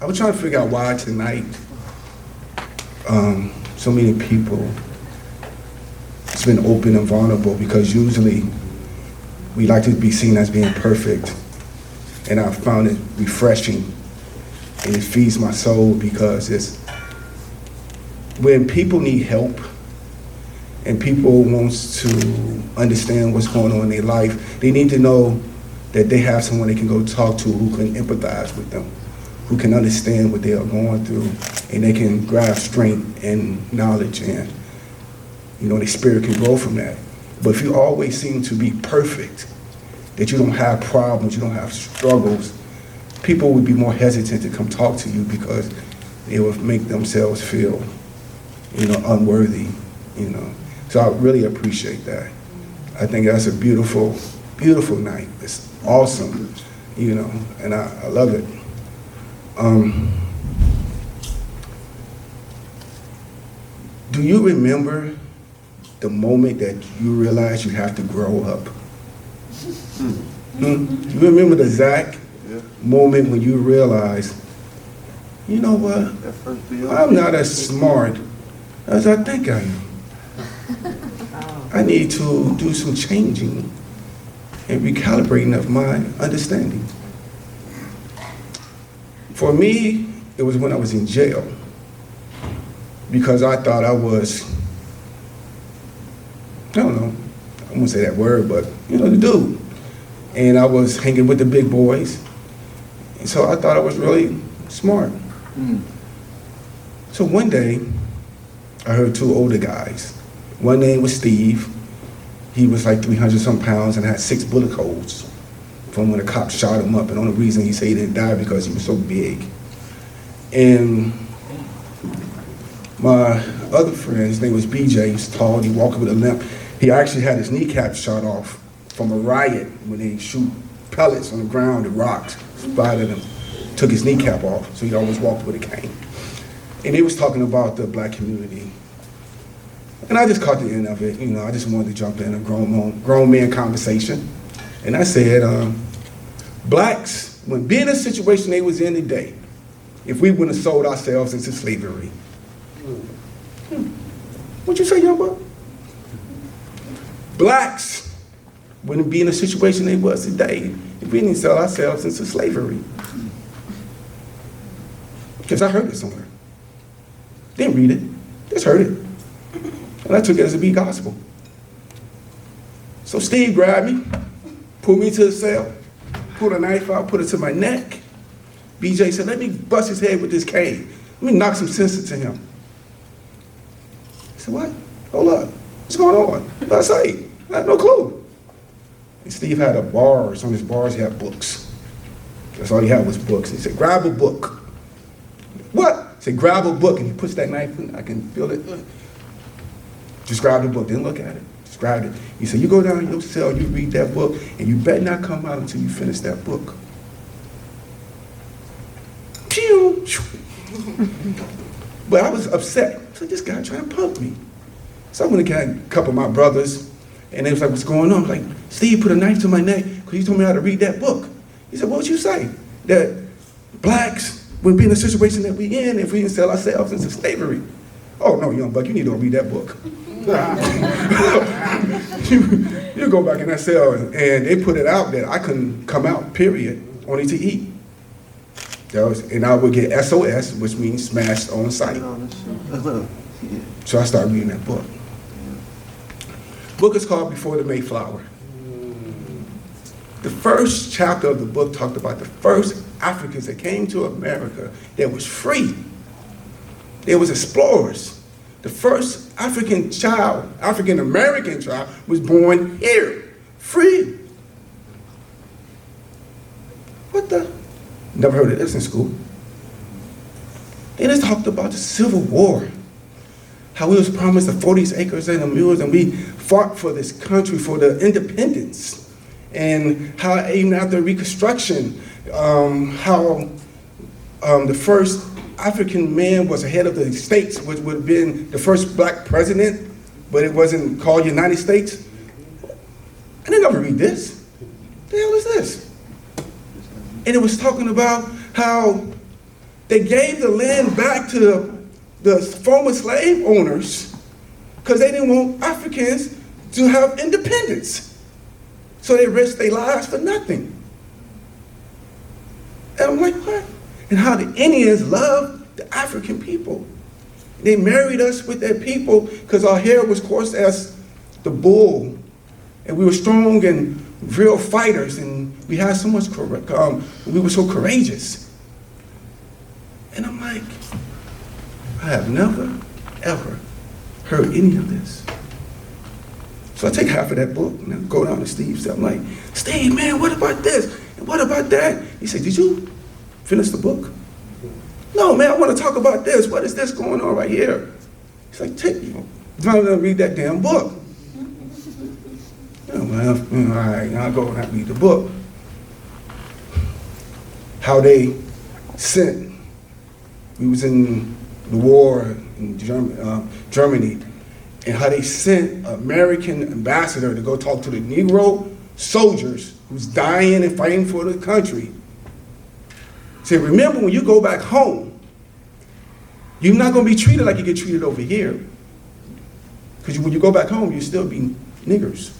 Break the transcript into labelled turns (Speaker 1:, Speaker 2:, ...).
Speaker 1: I was trying to figure out why tonight so many people it's been open and vulnerable, because usually we like to be seen as being perfect, and I found it refreshing and it feeds my soul, because it's when people need help and people wants to understand what's going on in their life, they need to know that they have someone they can go talk to who can empathize with them, who can understand what they are going through, and they can grab strength and knowledge, and their spirit can grow from that. But if you always seem to be perfect, that you don't have problems, you don't have struggles, people would be more hesitant to come talk to you, because they would make themselves feel, unworthy, So I really appreciate that. I think that's a beautiful, beautiful night. It's awesome, and I love it. Do you remember the moment that you realize you have to grow up? You remember the Zach moment when you realize, you know what, I'm not as smart as I think I am. I need to do some changing and recalibrating of my understanding. For me, it was when I was in jail, because I thought I was, I don't know, I won't say that word, but the dude. And I was hanging with the big boys, and so I thought I was really smart. So one day, I heard two older guys. One name was Steve. He was like 300-some pounds and had 6 bullet holes from when the cops shot him up. And the only reason he said he didn't die because he was so big. And my other friend, his name was BJ. He was tall. He walked with a limp. He actually had his kneecap shot off from a riot when they shoot pellets on the ground and rocks. Spotted him, took his kneecap off, so he always walked with a cane. And he was talking about the black community. And I just caught the end of it. I just wanted to jump in a grown man conversation. And I said, blacks wouldn't be in the situation they was in today if we wouldn't have sold ourselves into slavery. What'd you say, young boy? Blacks wouldn't be in the situation they was today if we didn't sell ourselves into slavery. Because I heard it somewhere. Didn't read it, just heard it. And I took it as to be gospel. So Steve grabbed me, pulled me to the cell, pulled a knife out, put it to my neck. BJ said, let me bust his head with this cane. Let me knock some sense into him. I said, what? Hold up. What's going on? I say, I had no clue. And Steve had bars. On his bars, he had books. That's all he had was books. He said, grab a book. What? I said, grab a book. And he puts that knife in. I can feel it. Just grab the book. Didn't look at it. Just grabbed it. He said, you go down in your cell, you read that book, and you better not come out until you finish that book. Pew! But I was upset. So this guy trying to punk me. So I went and got a couple of my brothers, and they was like, what's going on? I was like, Steve put a knife to my neck because he told me how to read that book. He said, what would you say? That blacks would be in the situation that we in if we didn't sell ourselves into slavery. Oh no, young buck, you need to read that book. you go back in that cell, and they put it out that I couldn't come out, period, only to eat. And I would get SOS, which means smashed on sight. So I started reading that book. Book is called Before the Mayflower. The first chapter of the book talked about the first Africans that came to America that was free. They was explorers. The first African American child was born here, free. What the? Never heard of this in school. They just talked about the Civil War, how we was promised the 40 acres and the mules, and we fought for this country, for the independence, and how even after Reconstruction, how the first African man was the head of the States, which would have been the first black president, but it wasn't called United States. I didn't ever read this. What the hell is this? And it was talking about how They gave the land back to the former slave owners because they didn't want Africans to have independence. So they risked their lives for nothing. And I'm like, what? And how the Indians loved the African people. They married us with their people because our hair was coarse as the bull. And we were strong and real fighters, and we had so much, we were so courageous. And I'm like, I have never, ever heard any of this. So I take half of that book and I go down to Steve. I'm like, Steve, man, what about this? And what about that? He said, did you finish the book? No, man, I want to talk about this. What is this going on right here? He's like, I'm going to read that damn book. Oh, well, all right, I'll go and I read the book. How they sent, we was in the war in Germany, and how they sent an American ambassador to go talk to the Negro soldiers who's dying and fighting for the country. Say, remember when you go back home, you're not going to be treated like you get treated over here. Because when you go back home, you still be niggers.